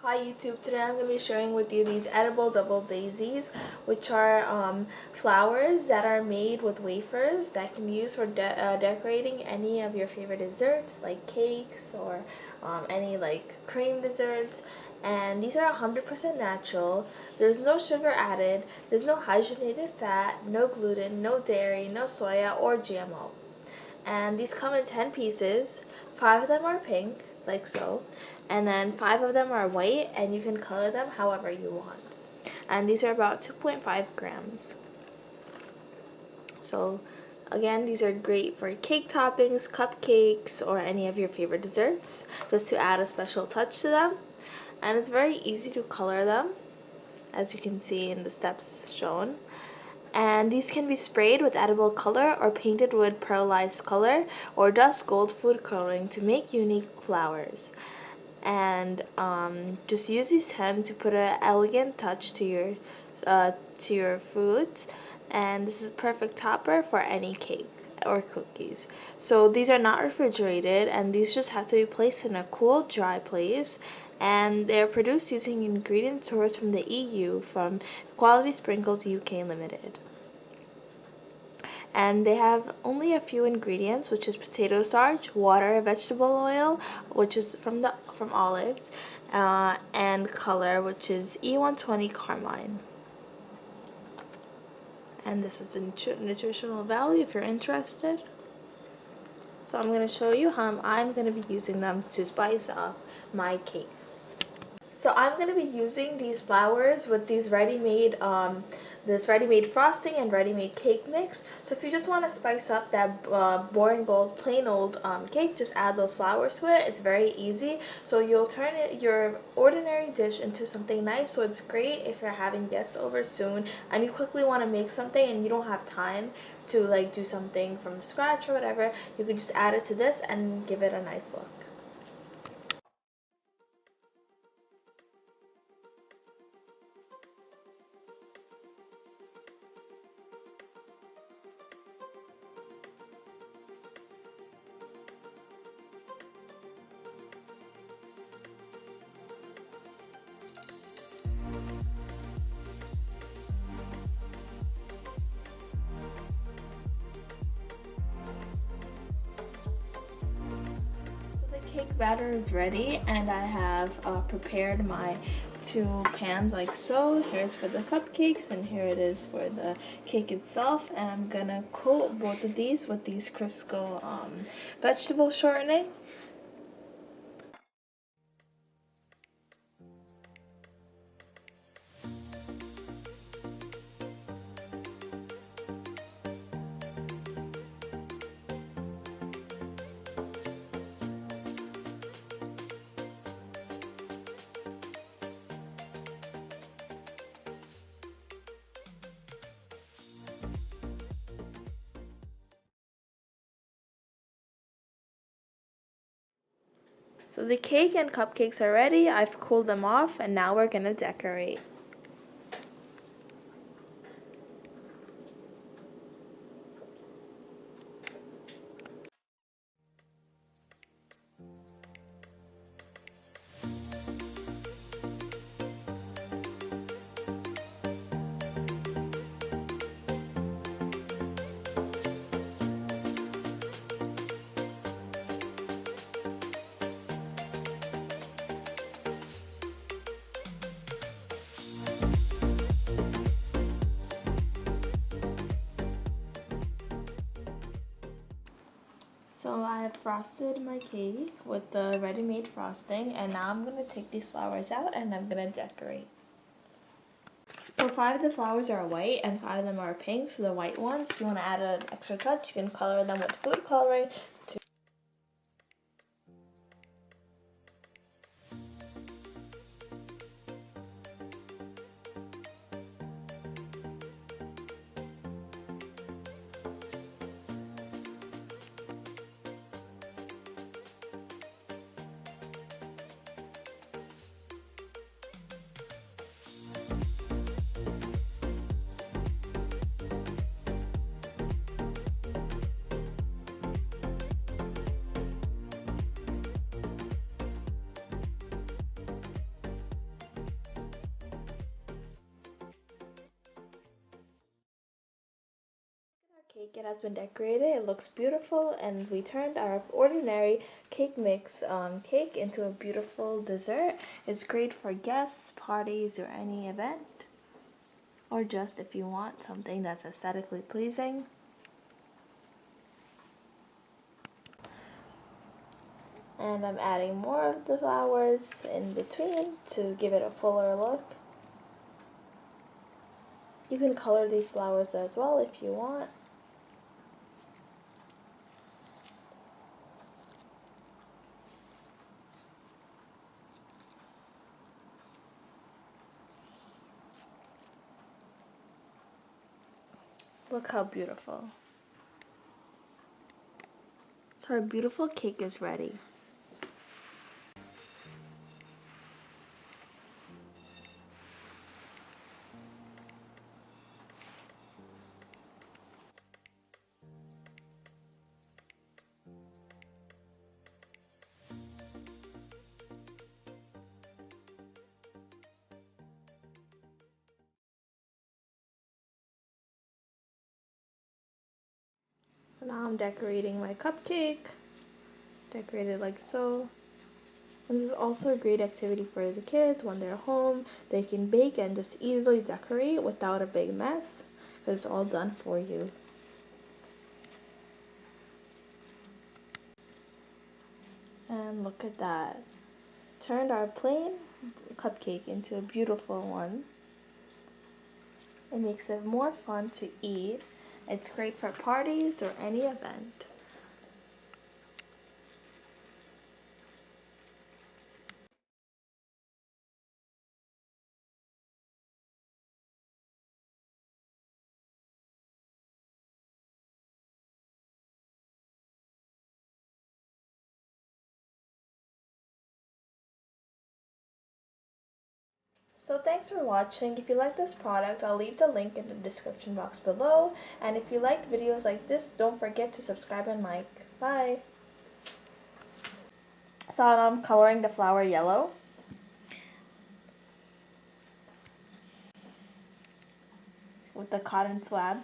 Hi YouTube, today I'm going to be sharing with you these edible double daisies, which are flowers that are made with wafers that can use for decorating any of your favorite desserts like cakes or any like cream desserts. And these are 100% natural. There's no sugar added, there's no hydrogenated fat, no gluten, no dairy, no soya or GMO. And these come in 10 pieces. 5 of them are pink, like so, and then 5 of them are white, and you can color them however you want. And these are about 2.5 grams. So again, these are great for cake toppings, cupcakes, or any of your favorite desserts, just to add a special touch to them. And it's very easy to color them, as you can see in the steps shown. And these can be sprayed with edible color or painted with pearlized color or dust gold food coloring to make unique flowers. And just use these 10 to put an elegant touch to your foods. And this is a perfect topper for any cake or cookies. So these are not refrigerated, and these just have to be placed in a cool, dry place. And they're produced using ingredients sourced from the EU from Quality Sprinkles UK Limited. And they have only a few ingredients, which is potato starch, water, vegetable oil, which is from olives, and color, which is E120 carmine. And this is the nutritional value if you're interested. So I'm going to show you how I'm going to be using them to spice up my cake. So I'm going to be using these flowers with these ready-made frosting and ready-made cake mix. So if you just want to spice up that boring old plain old cake, just add those flowers to it. It's very easy. So you'll turn your ordinary dish into something nice. So it's great if you're having guests over soon and you quickly want to make something and you don't have time to like do something from scratch or whatever. You can just add it to this and give it a nice look. Cake batter is ready, and I have prepared my 2 pans like so. Here's for the cupcakes and here it is for the cake itself, and I'm gonna coat both of these with these Crisco vegetable shortening. So the cake and cupcakes are ready. I've cooled them off, and now we're gonna decorate. So I have frosted my cake with the ready-made frosting, and now I'm going to take these flowers out and I'm going to decorate. So 5 of the flowers are white and 5 of them are pink, so the white ones, if you want to add an extra touch, you can color them with food coloring. Cake, it has been decorated. It looks beautiful, and we turned our ordinary cake mix cake into a beautiful dessert. It's great for guests, parties, or any event, or just if you want something that's aesthetically pleasing. And I'm adding more of the flowers in between to give it a fuller look. You can color these flowers as well if you want. Look how beautiful. So our beautiful cake is ready. So now I'm decorating my cupcake. Decorated like so. And this is also a great activity for the kids when they're home. They can bake and just easily decorate without a big mess because it's all done for you. And look at that. Turned our plain cupcake into a beautiful one. It makes it more fun to eat. It's great for parties or any event. So thanks for watching. If you like this product, I'll leave the link in the description box below. And if you liked videos like this, don't forget to subscribe and like. Bye! So now I'm coloring the flower yellow. With the cotton swab.